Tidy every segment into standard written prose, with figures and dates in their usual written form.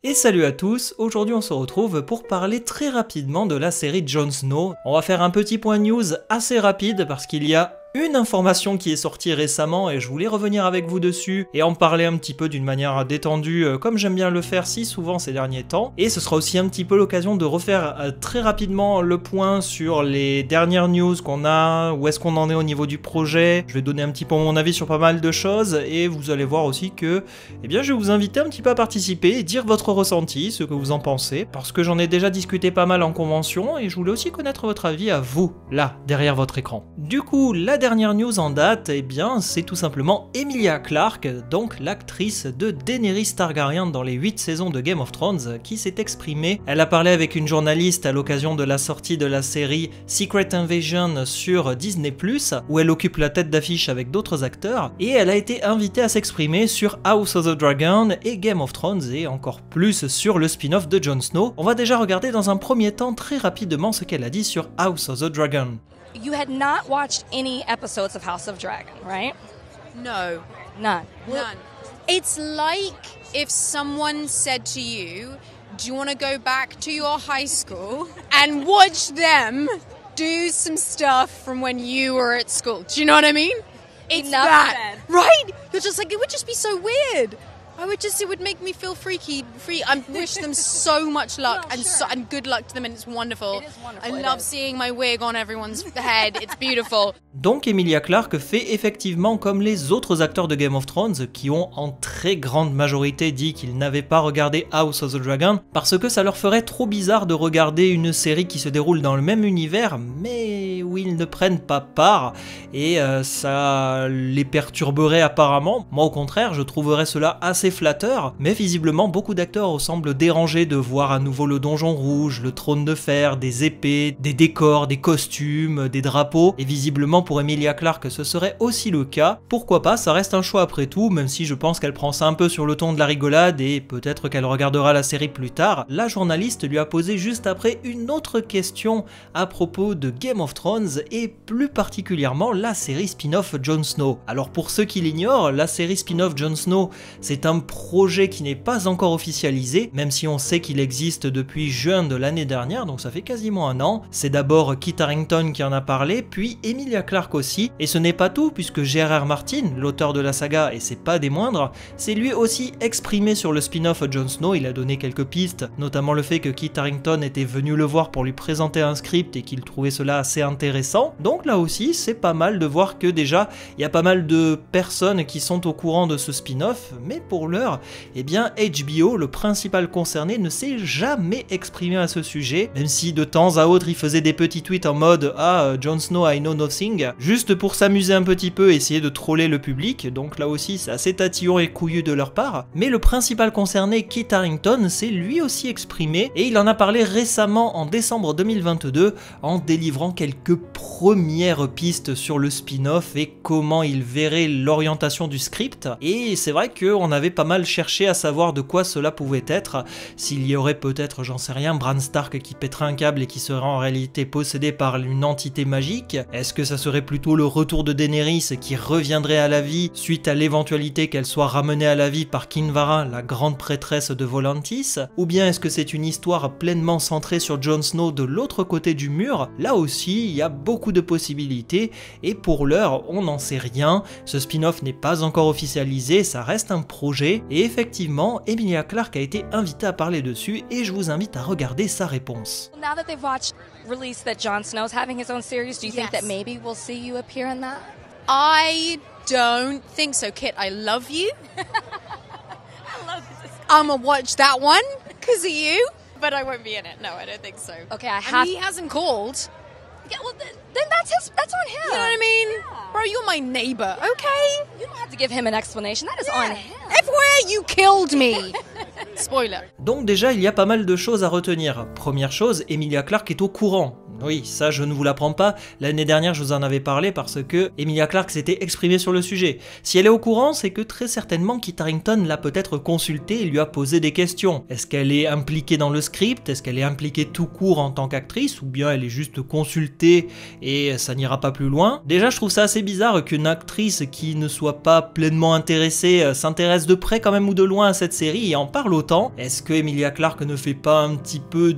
Et salut à tous, aujourd'hui on se retrouve pour parler très rapidement de la série Jon Snow. On va faire un petit point news assez rapide parce qu'il y a une information qui est sortie récemment et je voulais revenir avec vous dessus et en parler un petit peu d'une manière détendue comme j'aime bien le faire si souvent ces derniers temps. Et ce sera aussi un petit peu l'occasion de refaire très rapidement le point sur les dernières news qu'on a, où est-ce qu'on en est au niveau du projet. Je vais donner un petit peu mon avis sur pas mal de choses et vous allez voir aussi que je vais vous inviter un petit peu à participer et dire votre ressenti, ce que vous en pensez, parce que j'en ai déjà discuté pas mal en convention et je voulais aussi connaître votre avis à vous, là, derrière votre écran. Du coup, la dernière news en date, c'est tout simplement Emilia Clarke, donc l'actrice de Daenerys Targaryen dans les 8 saisons de Game of Thrones, qui s'est exprimée. Elle a parlé avec une journaliste à l'occasion de la sortie de la série Secret Invasion sur Disney+, où elle occupe la tête d'affiche avec d'autres acteurs, et elle a été invitée à s'exprimer sur House of the Dragon et Game of Thrones, et encore plus sur le spin-off de Jon Snow. On va déjà regarder dans un premier temps très rapidement ce qu'elle a dit sur House of the Dragon. You had not watched any episodes of House of Dragon, right? No. None. None. It's like if someone said to you, do you want to go back to your high school and watch them do some stuff from when you were at school? Do you know what I mean? It's Enough that. said. Right? You're just like, it would just be so weird. It would make me feel free. I wish them so much luck and good luck to them, and it's wonderful. It is wonderful. I love seeing my wig on everyone's head. It's beautiful. Donc Emilia Clarke fait effectivement comme les autres acteurs de Game of Thrones qui ont en très grande majorité dit qu'ils n'avaient pas regardé House of the Dragon parce que ça leur ferait trop bizarre de regarder une série qui se déroule dans le même univers mais où ils ne prennent pas part et ça les perturberait apparemment. Moi au contraire je trouverais cela assez flatteur, mais visiblement beaucoup d'acteurs semblent dérangés de voir à nouveau le donjon rouge, le trône de fer, des épées, des décors, des costumes, des drapeaux, et visiblement pour Emilia Clarke ce serait aussi le cas. Pourquoi pas, ça reste un choix après tout, même si je pense qu'elle prend ça un peu sur le ton de la rigolade et peut-être qu'elle regardera la série plus tard. La journaliste lui a posé juste après une autre question à propos de Game of Thrones et plus particulièrement la série spin-off Jon Snow. Alors pour ceux qui l'ignorent, la série spin-off Jon Snow c'est un projet qui n'est pas encore officialisé, même si on sait qu'il existe depuis juin de l'année dernière, donc ça fait quasiment un an. C'est d'abord Kit Harington qui en a parlé, puis Emilia Clarke aussi, et ce n'est pas tout puisque J.R.R. Martin, l'auteur de la saga, et c'est pas des moindres, s'est lui aussi exprimé sur le spin-off Jon Snow. Il a donné quelques pistes, notamment le fait que Kit Harington était venu le voir pour lui présenter un script et qu'il trouvait cela assez intéressant. Donc là aussi, c'est pas mal de voir que déjà, il y a pas mal de personnes qui sont au courant de ce spin-off, mais pour l'heure, HBO, le principal concerné, ne s'est jamais exprimé à ce sujet, même si de temps à autre il faisait des petits tweets en mode « Ah, Jon Snow, I know nothing », juste pour s'amuser un petit peu, essayer de troller le public, donc là aussi c'est assez tatillon et couillu de leur part. Mais le principal concerné, Kit Harington, s'est lui aussi exprimé, et il en a parlé récemment en décembre 2022, en délivrant quelques premières pistes sur le spin-off et comment il verrait l'orientation du script. Et c'est vrai qu'on avait pas mal cherché à savoir de quoi cela pouvait être, s'il y aurait peut-être, j'en sais rien, Bran Stark qui pèterait un câble et qui serait en réalité possédé par une entité magique. Est-ce que ça serait plutôt le retour de Daenerys qui reviendrait à la vie suite à l'éventualité qu'elle soit ramenée à la vie par Kinvara, la grande prêtresse de Volantis? Ou bien est-ce que c'est une histoire pleinement centrée sur Jon Snow de l'autre côté du mur? Là aussi, il y a beaucoup de possibilités et pour l'heure, on n'en sait rien. Ce spin-off n'est pas encore officialisé, ça reste un projet et effectivement, Emilia Clarke a été invitée à parler dessus et je vous invite à regarder sa réponse. Now that they've released that Jon Snow's having his own series, do you think Yes. that maybe we'll see you appear in that? I don't think so, Kit. I love you. I love this. I'm gonna watch that one because of you, but I won't be in it. No, I don't think so. Okay, I And have. he hasn't called. Yeah, well, then that's on him. You know what I mean? Yeah. Bro, you're my neighbor, okay? You don't have to give him an explanation. That is on him. Everywhere you killed me. Spoiler. Donc déjà, il y a pas mal de choses à retenir. Première chose, Emilia Clarke est au courant. Oui, ça je ne vous l'apprends pas, l'année dernière je vous en avais parlé parce que Emilia Clarke s'était exprimée sur le sujet. Si elle est au courant, c'est que très certainement Kit Harington l'a peut-être consultée et lui a posé des questions. Est-ce qu'elle est impliquée dans le script? Est-ce qu'elle est impliquée tout court en tant qu'actrice? Ou bien elle est juste consultée et ça n'ira pas plus loin? Déjà je trouve ça assez bizarre qu'une actrice qui ne soit pas pleinement intéressée s'intéresse de près quand même ou de loin à cette série et en parle autant. Est-ce que Emilia Clarke ne fait pas un petit peu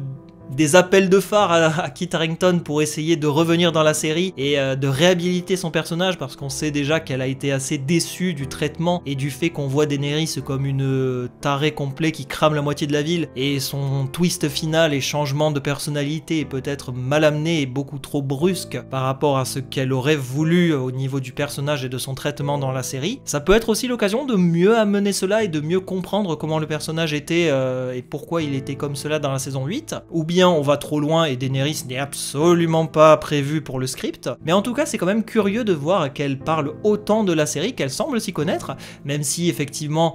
des appels de phare à Kit Harington pour essayer de revenir dans la série et de réhabiliter son personnage, parce qu'on sait déjà qu'elle a été assez déçue du traitement et du fait qu'on voit Daenerys comme une tarée complète qui crame la moitié de la ville, et son twist final et changement de personnalité est peut-être mal amené et beaucoup trop brusque par rapport à ce qu'elle aurait voulu au niveau du personnage et de son traitement dans la série. Ça peut être aussi l'occasion de mieux amener cela et de mieux comprendre comment le personnage était et pourquoi il était comme cela dans la saison 8, ou bien on va trop loin et Daenerys n'est absolument pas prévue pour le script, mais en tout cas c'est quand même curieux de voir qu'elle parle autant de la série, qu'elle semble s'y connaître, même si effectivement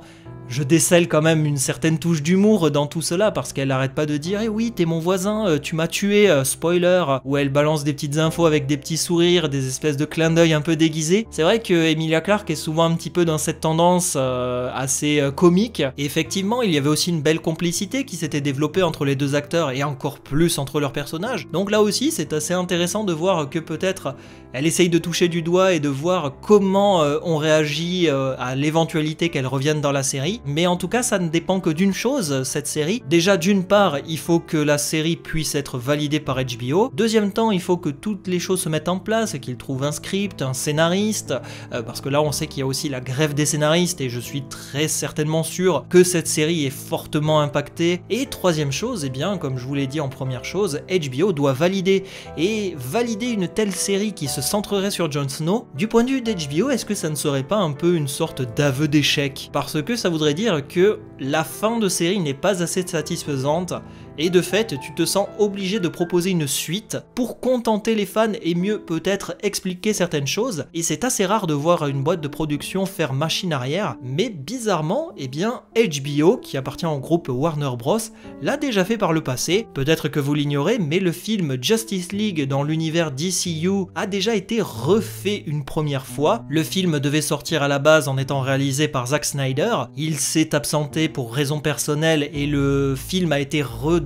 je décèle quand même une certaine touche d'humour dans tout cela, parce qu'elle arrête pas de dire « Eh oui, t'es mon voisin, tu m'as tué, spoiler », où elle balance des petites infos avec des petits sourires, des espèces de clins d'œil un peu déguisés. C'est vrai que Emilia Clarke est souvent un petit peu dans cette tendance assez comique, et effectivement il y avait aussi une belle complicité qui s'était développée entre les deux acteurs, et encore plus entre leurs personnages. Donc là aussi c'est assez intéressant de voir que peut-être elle essaye de toucher du doigt et de voir comment on réagit à l'éventualité qu'elle revienne dans la série. Mais en tout cas ça ne dépend que d'une chose, cette série. Déjà d'une part il faut que la série puisse être validée par HBO. Deuxième temps il faut que toutes les choses se mettent en place, qu'ils trouvent un script, un scénariste, parce que là on sait qu'il y a aussi la grève des scénaristes et je suis très certainement sûr que cette série est fortement impactée. Et troisième chose, eh bien comme je vous l'ai dit en première chose, HBO doit valider. Et valider une telle série qui se centrerait sur Jon Snow, du point de vue d'HBO, est-ce que ça ne serait pas un peu une sorte d'aveu d'échec? Parce que ça voudrait dire que la fin de série n'est pas assez satisfaisante et de fait tu te sens obligé de proposer une suite pour contenter les fans et mieux peut-être expliquer certaines choses, et c'est assez rare de voir une boîte de production faire machine arrière, mais bizarrement eh bien HBO, qui appartient au groupe Warner Bros, l'a déjà fait par le passé. Peut-être que vous l'ignorez, mais le film Justice League dans l'univers DCU a déjà été refait une première fois. Le film devait sortir à la base en étant réalisé par Zack Snyder, il s'est absenté pour raisons personnelles et le film a été redonné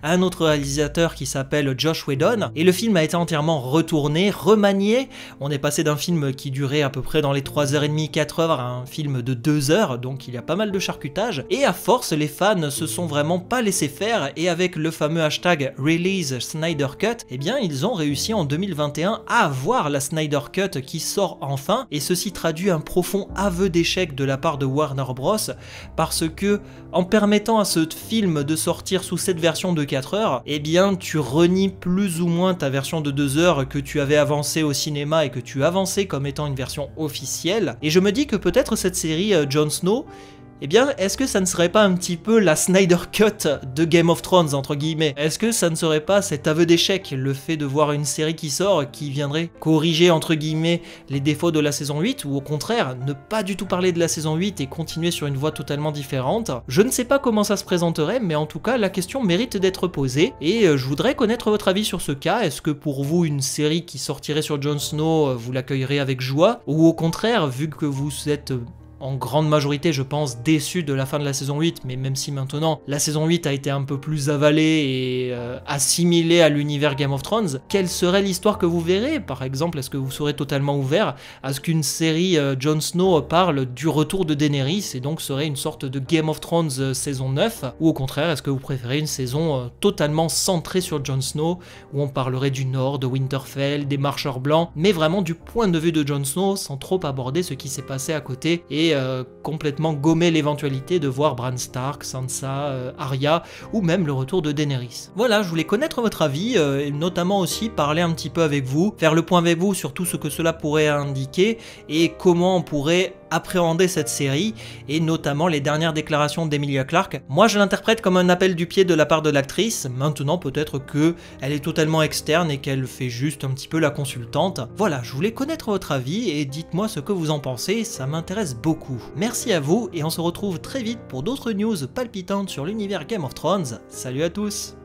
à un autre réalisateur qui s'appelle Josh Whedon, et le film a été entièrement retourné, remanié. On est passé d'un film qui durait à peu près dans les 3h30, 4h à un film de 2h, donc il y a pas mal de charcutage, et à force les fans se sont vraiment pas laissés faire, et avec le fameux hashtag Release Snyder Cut, eh bien ils ont réussi en 2021 à avoir la Snyder Cut qui sort enfin, et ceci traduit un profond aveu d'échec de la part de Warner Bros, parce que en permettant à ce film de sortir sous cette version de 4 heures, eh bien tu renies plus ou moins ta version de 2 heures que tu avais avancée au cinéma et que tu avançais comme étant une version officielle. Et je me dis que peut-être cette série Jon Snow, eh bien, est-ce que ça ne serait pas un petit peu la Snyder Cut de Game of Thrones, entre guillemets? Est-ce que ça ne serait pas cet aveu d'échec, le fait de voir une série qui sort, qui viendrait corriger, entre guillemets, les défauts de la saison 8, ou au contraire, ne pas du tout parler de la saison 8 et continuer sur une voie totalement différente? Je ne sais pas comment ça se présenterait, mais en tout cas, la question mérite d'être posée, et je voudrais connaître votre avis sur ce cas. Est-ce que pour vous, une série qui sortirait sur Jon Snow, vous l'accueillerez avec joie? Ou au contraire, vu que vous êtes en grande majorité, je pense, déçu de la fin de la saison 8, mais même si maintenant la saison 8 a été un peu plus avalée et assimilée à l'univers Game of Thrones, quelle serait l'histoire que vous verrez? Par exemple, est-ce que vous serez totalement ouvert à ce qu'une série Jon Snow parle du retour de Daenerys et donc serait une sorte de Game of Thrones saison 9? Ou au contraire, est-ce que vous préférez une saison totalement centrée sur Jon Snow, où on parlerait du Nord, de Winterfell, des Marcheurs Blancs, mais vraiment du point de vue de Jon Snow, sans trop aborder ce qui s'est passé à côté, et complètement gommer l'éventualité de voir Bran Stark, Sansa, Arya ou même le retour de Daenerys. Voilà, je voulais connaître votre avis et notamment aussi parler un petit peu avec vous, faire le point avec vous sur tout ce que cela pourrait indiquer et comment on pourrait appréhender cette série, et notamment les dernières déclarations d'Emilia Clarke. Moi je l'interprète comme un appel du pied de la part de l'actrice, maintenant peut-être que elle est totalement externe et qu'elle fait juste un petit peu la consultante. Voilà, je voulais connaître votre avis et dites-moi ce que vous en pensez, ça m'intéresse beaucoup. Merci à vous et on se retrouve très vite pour d'autres news palpitantes sur l'univers Game of Thrones. Salut à tous!